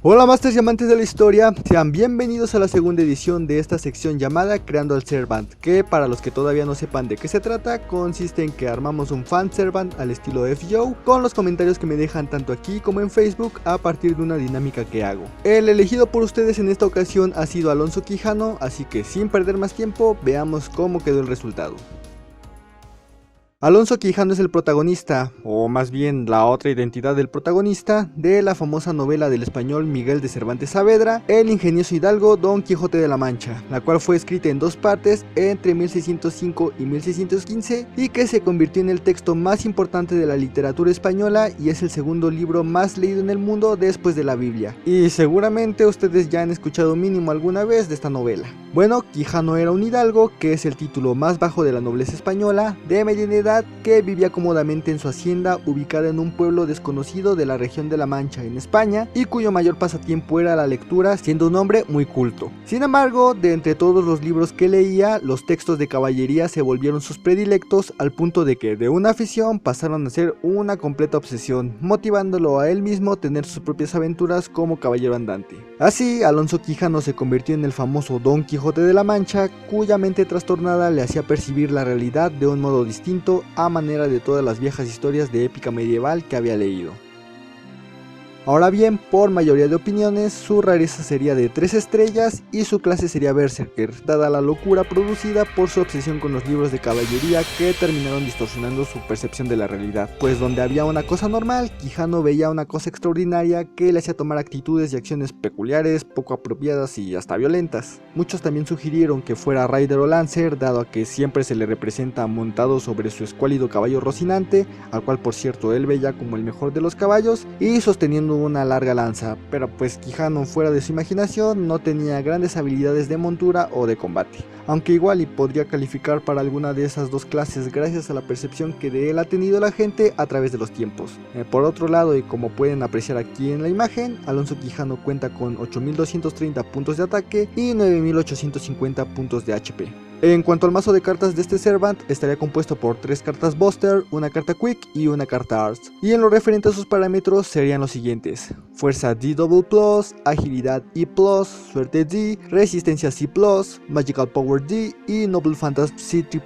Hola Masters y amantes de la historia, sean bienvenidos a la segunda edición de esta sección llamada Creando al Servant, que para los que todavía no sepan de qué se trata, consiste en que armamos un fan servant al estilo FGO, con los comentarios que me dejan tanto aquí como en Facebook a partir de una dinámica que hago. El elegido por ustedes en esta ocasión ha sido Alonso Quijano, así que sin perder más tiempo, veamos cómo quedó el resultado. Alonso Quijano es el protagonista, o más bien la otra identidad del protagonista, de la famosa novela del español Miguel de Cervantes Saavedra, El ingenioso hidalgo Don Quijote de la Mancha, la cual fue escrita en dos partes entre 1605 y 1615 y que se convirtió en el texto más importante de la literatura española y es el segundo libro más leído en el mundo después de la Biblia. Y seguramente ustedes ya han escuchado mínimo alguna vez de esta novela. Bueno, Quijano era un hidalgo, que es el título más bajo de la nobleza española, de mediana edad, que vivía cómodamente en su hacienda ubicada en un pueblo desconocido de la región de La Mancha en España y cuyo mayor pasatiempo era la lectura, siendo un hombre muy culto. Sin embargo, de entre todos los libros que leía, los textos de caballería se volvieron sus predilectos al punto de que de una afición pasaron a ser una completa obsesión, motivándolo a él mismo a tener sus propias aventuras como caballero andante. Así, Alonso Quijano se convirtió en el famoso Don Quijote de la Mancha, cuya mente trastornada le hacía percibir la realidad de un modo distinto a manera de todas las viejas historias de épica medieval que había leído. Ahora bien, por mayoría de opiniones, su rareza sería de 3 estrellas y su clase sería Berserker, dada la locura producida por su obsesión con los libros de caballería que terminaron distorsionando su percepción de la realidad, pues donde había una cosa normal, Quijano veía una cosa extraordinaria que le hacía tomar actitudes y acciones peculiares, poco apropiadas y hasta violentas. Muchos también sugirieron que fuera Rider o Lancer, dado a que siempre se le representa montado sobre su escuálido caballo Rocinante, al cual por cierto él veía como el mejor de los caballos, y sosteniendo una larga lanza, pero pues Quijano fuera de su imaginación no tenía grandes habilidades de montura o de combate, aunque igual y podría calificar para alguna de esas dos clases gracias a la percepción que de él ha tenido la gente a través de los tiempos. Por otro lado, y como pueden apreciar aquí en la imagen, Alonso Quijano cuenta con 8230 puntos de ataque y 9850 puntos de HP. En cuanto al mazo de cartas de este Servant, estaría compuesto por 3 cartas Buster, una carta Quick y una carta Arts. Y en lo referente a sus parámetros serían los siguientes: Fuerza D++, Agilidad E+, Suerte D, Resistencia C+, Magical Power D y Noble Fantasy C++.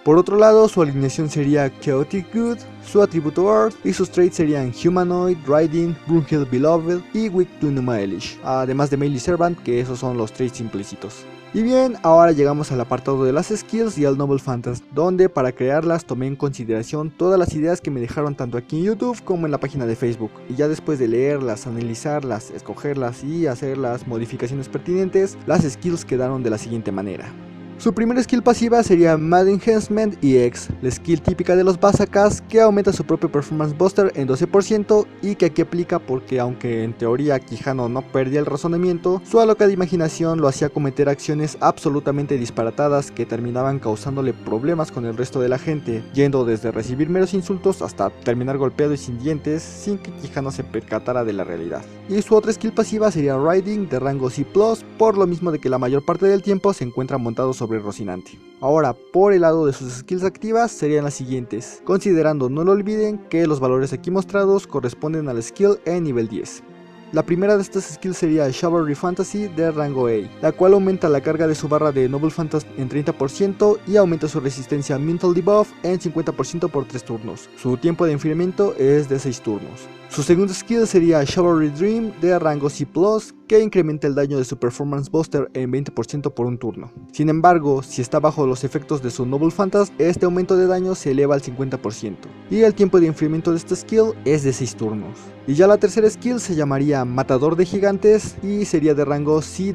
Por otro lado, su alineación sería Chaotic Good, su atributo Earth y sus traits serían Humanoid, Riding, Brunhild Beloved y Weak to Numa Elish, además de Melee Servant, que esos son los traits implícitos. Y bien, ahora llegamos al apartado de las skills y al Noble Fantasy, donde para crearlas tomé en consideración todas las ideas que me dejaron tanto aquí en YouTube como en la página de Facebook, y ya después de leerlas, analizarlas, escogerlas y hacer las modificaciones pertinentes, las skills quedaron de la siguiente manera. Su primera skill pasiva sería Mad Enhancement EX, la skill típica de los Basakas que aumenta su propio Performance Buster en 12% y que aquí aplica porque aunque en teoría Quijano no perdía el razonamiento, su alocada imaginación lo hacía cometer acciones absolutamente disparatadas que terminaban causándole problemas con el resto de la gente, yendo desde recibir meros insultos hasta terminar golpeado y sin dientes sin que Quijano se percatara de la realidad. Y su otra skill pasiva sería Riding de rango C+, por lo mismo de que la mayor parte del tiempo se encuentra montado sobre Rocinante. Ahora, por el lado de sus skills activas serían las siguientes, considerando no lo olviden que los valores aquí mostrados corresponden a la skill en nivel 10. La primera de estas skills sería Chivalry Fantasy de rango A, la cual aumenta la carga de su barra de Noble Fantasy en 30% y aumenta su resistencia Mental Debuff en 50% por 3 turnos. Su tiempo de enfriamiento es de 6 turnos. Su segundo skill sería Chivalry Dream de rango C+, que incrementa el daño de su Performance Buster en 20% por un turno. Sin embargo, si está bajo los efectos de su Noble Fantasy, este aumento de daño se eleva al 50%, y el tiempo de enfriamiento de esta skill es de 6 turnos. Y ya la tercera skill se llamaría Matador de Gigantes y sería de rango C++,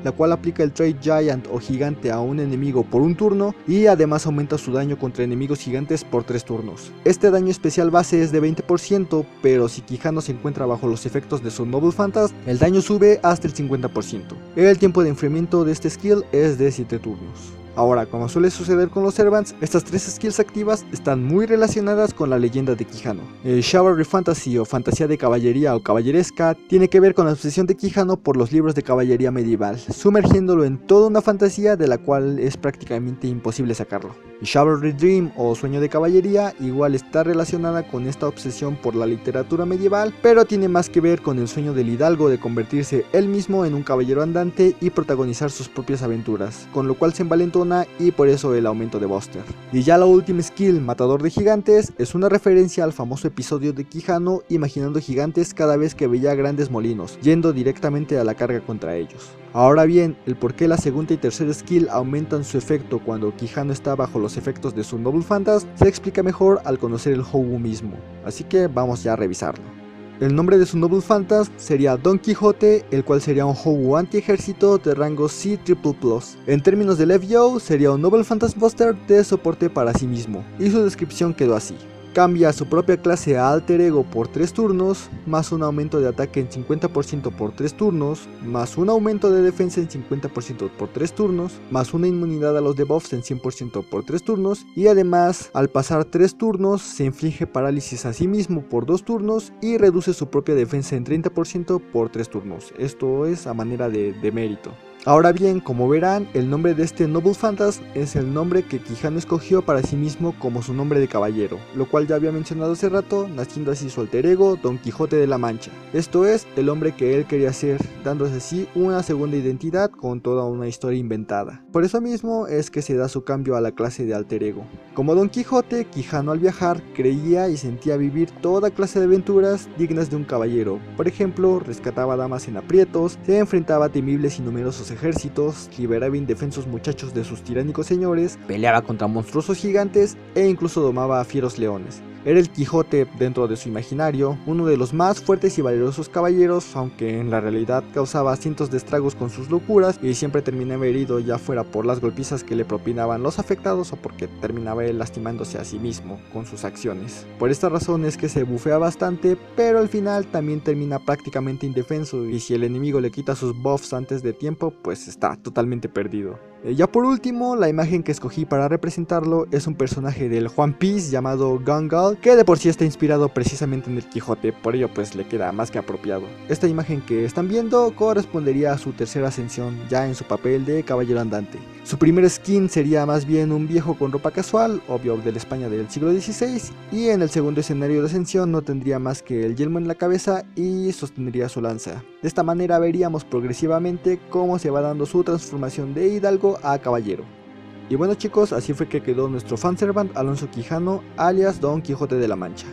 la cual aplica el trait Giant o Gigante a un enemigo por un turno y además aumenta su daño contra enemigos gigantes por 3 turnos. Este daño especial base es de 20%, pero si Quijano se encuentra bajo los efectos de su Noble Fantasy, el daño sube hasta el 50%. El tiempo de enfriamiento de este skill es de 7 turnos. Ahora, como suele suceder con los Servants, estas 3 skills activas están muy relacionadas con la leyenda de Quijano. El Chivalry Fantasy o fantasía de caballería o caballeresca tiene que ver con la obsesión de Quijano por los libros de caballería medieval, sumergiéndolo en toda una fantasía de la cual es prácticamente imposible sacarlo. Y Chivalry Dream o sueño de caballería igual está relacionada con esta obsesión por la literatura medieval, pero tiene más que ver con el sueño del hidalgo de convertirse él mismo en un caballero andante y protagonizar sus propias aventuras, con lo cual se envalentona y por eso el aumento de Buster. Y ya la última skill, Matador de Gigantes, es una referencia al famoso episodio de Quijano imaginando gigantes cada vez que veía grandes molinos, yendo directamente a la carga contra ellos. Ahora bien, el por qué la segunda y tercera skill aumentan su efecto cuando Quijano está bajo los efectos de su Noble Phantasm se explica mejor al conocer el Hougu mismo, así que vamos ya a revisarlo. El nombre de su Noble Phantasm sería Don Quijote, el cual sería un Hougu anti-ejército de rango C++. En términos de FGO, sería un Noble Phantasm Buster de soporte para sí mismo, y su descripción quedó así. Cambia su propia clase a Alter Ego por 3 turnos, más un aumento de ataque en 50% por 3 turnos, más un aumento de defensa en 50% por 3 turnos, más una inmunidad a los debuffs en 100% por 3 turnos, y además, al pasar 3 turnos, se inflige parálisis a sí mismo por 2 turnos y reduce su propia defensa en 30% por 3 turnos. Esto es a manera de mérito. Ahora bien, como verán, el nombre de este Noble Phantasm es el nombre que Quijano escogió para sí mismo como su nombre de caballero, lo cual ya había mencionado hace rato, naciendo así su alter ego, Don Quijote de la Mancha. Esto es, el hombre que él quería ser, dándose así una segunda identidad con toda una historia inventada. Por eso mismo es que se da su cambio a la clase de alter ego. Como Don Quijote, Quijano al viajar creía y sentía vivir toda clase de aventuras dignas de un caballero. Por ejemplo, rescataba damas en aprietos, se enfrentaba a temibles y numerosos ejércitos, liberaba indefensos muchachos de sus tiránicos señores, peleaba contra monstruosos gigantes e incluso domaba a fieros leones. Era el Quijote dentro de su imaginario, uno de los más fuertes y valerosos caballeros, aunque en la realidad causaba cientos de estragos con sus locuras y siempre terminaba herido, ya fuera por las golpizas que le propinaban los afectados o porque terminaba él lastimándose a sí mismo con sus acciones. Por esta razón es que se bufea bastante, pero al final también termina prácticamente indefenso, y si el enemigo le quita sus buffs antes de tiempo, pues está totalmente perdido. Ya por último, la imagen que escogí para representarlo es un personaje del One Piece llamado Gungal, que de por sí está inspirado precisamente en el Quijote, por ello pues le queda más que apropiado. Esta imagen que están viendo correspondería a su tercera ascensión, ya en su papel de caballero andante. Su primer skin sería más bien un viejo con ropa casual, obvio de la España del siglo XVI, y en el segundo escenario de ascensión no tendría más que el yelmo en la cabeza y sostendría su lanza. De esta manera veríamos progresivamente cómo se va dando su transformación de hidalgo a caballero. Y bueno chicos, así fue que quedó nuestro fanservant Alonso Quijano, alias Don Quijote de la Mancha.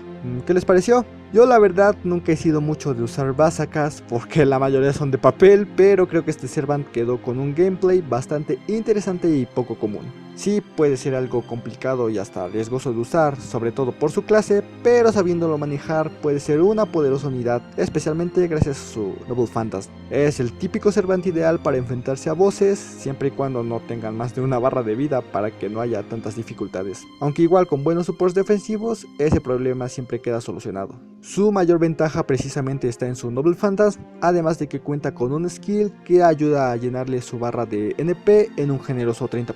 ¿Qué les pareció? Yo la verdad nunca he sido mucho de usar Basacas porque la mayoría son de papel, pero creo que este servant quedó con un gameplay bastante interesante y poco común. Sí puede ser algo complicado y hasta riesgoso de usar, sobre todo por su clase, pero sabiéndolo manejar puede ser una poderosa unidad, especialmente gracias a su Noble Phantasm. Es el típico servant ideal para enfrentarse a bosses, siempre y cuando no tengan más de una barra de vida para que no haya tantas dificultades. Aunque igual con buenos supports defensivos, ese problema siempre queda solucionado. Su mayor ventaja precisamente está en su Noble Phantasm, además de que cuenta con un skill que ayuda a llenarle su barra de NP en un generoso 30%.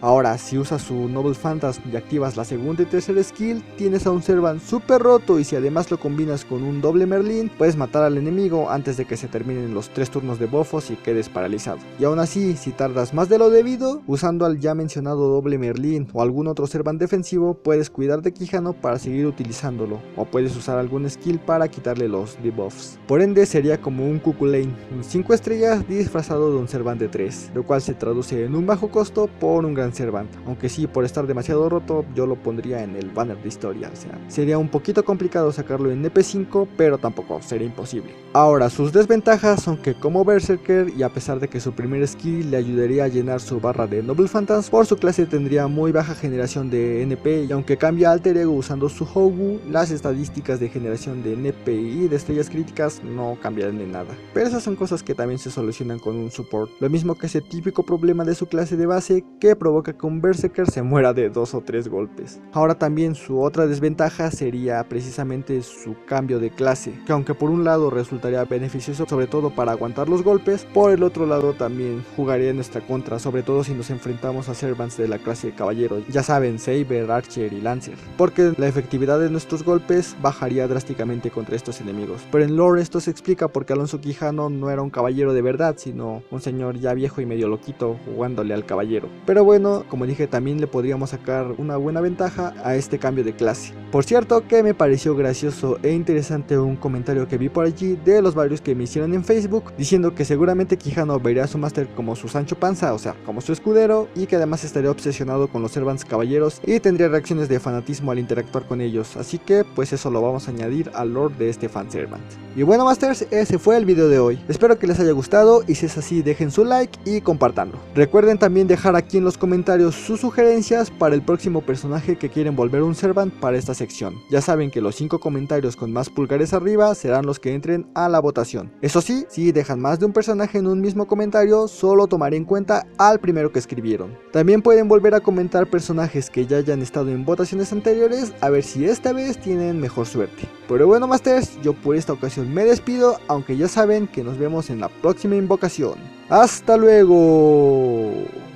Ahora, si usas su Noble Phantasm y activas la segunda y tercera skill, tienes a un servant super roto, y si además lo combinas con un doble Merlin, puedes matar al enemigo antes de que se terminen los 3 turnos de buffos y quedes paralizado. Y aún así, si tardas más de lo debido, usando al ya mencionado doble Merlin o algún otro servant defensivo, puedes cuidar de Quijano para seguir utilizándolo, o puedes usar algún skill para quitarle los debuffs. Por ende, sería como un Cuckoo Lane, un 5 estrellas disfrazado de un servant de 3, lo cual se traduce en un bajo costo por un gran servant, aunque sí, por estar demasiado roto yo lo pondría en el banner de historia, o sea, sería un poquito complicado sacarlo en NP5, pero tampoco sería imposible. Ahora, sus desventajas son que como Berserker, y a pesar de que su primer skill le ayudaría a llenar su barra de Noble Phantasm, por su clase tendría muy baja generación de NP, y aunque cambia alter ego usando su Hougu, las estadísticas de generación generación de NP y de estrellas críticas no cambiarán en nada. Pero esas son cosas que también se solucionan con un support. Lo mismo que ese típico problema de su clase de base que provoca que un Berserker se muera de 2 o 3 golpes. Ahora también su otra desventaja sería precisamente su cambio de clase, que aunque por un lado resultaría beneficioso sobre todo para aguantar los golpes, por el otro lado también jugaría en nuestra contra, sobre todo si nos enfrentamos a servants de la clase de caballero, ya saben, Saber, Archer y Lancer, porque la efectividad de nuestros golpes bajaría drásticamente contra estos enemigos. Pero en lore esto se explica porque Alonso Quijano no era un caballero de verdad, sino un señor ya viejo y medio loquito jugándole al caballero. Pero bueno, como dije, también le podríamos sacar una buena ventaja a este cambio de clase. Por cierto, que me pareció gracioso e interesante un comentario que vi por allí de los varios que me hicieron en Facebook, diciendo que seguramente Quijano vería a su máster como su Sancho Panza, o sea, como su escudero, y que además estaría obsesionado con los servants caballeros y tendría reacciones de fanatismo al interactuar con ellos, así que pues eso lo vamos a añadir al lore de este fanservant. Y bueno masters, ese fue el video de hoy, espero que les haya gustado y si es así dejen su like y compartanlo. Recuerden también dejar aquí en los comentarios sus sugerencias para el próximo personaje que quieren volver un servant para esta sección. Ya saben que los 5 comentarios con más pulgares arriba serán los que entren a la votación. Eso sí, si dejan más de un personaje en un mismo comentario, solo tomaré en cuenta al primero que escribieron. También pueden volver a comentar personajes que ya hayan estado en votaciones anteriores, a ver si esta vez tienen mejor suerte. Pero bueno masters, yo por esta ocasión me despido, aunque ya saben que nos vemos en la próxima invocación. ¡Hasta luego!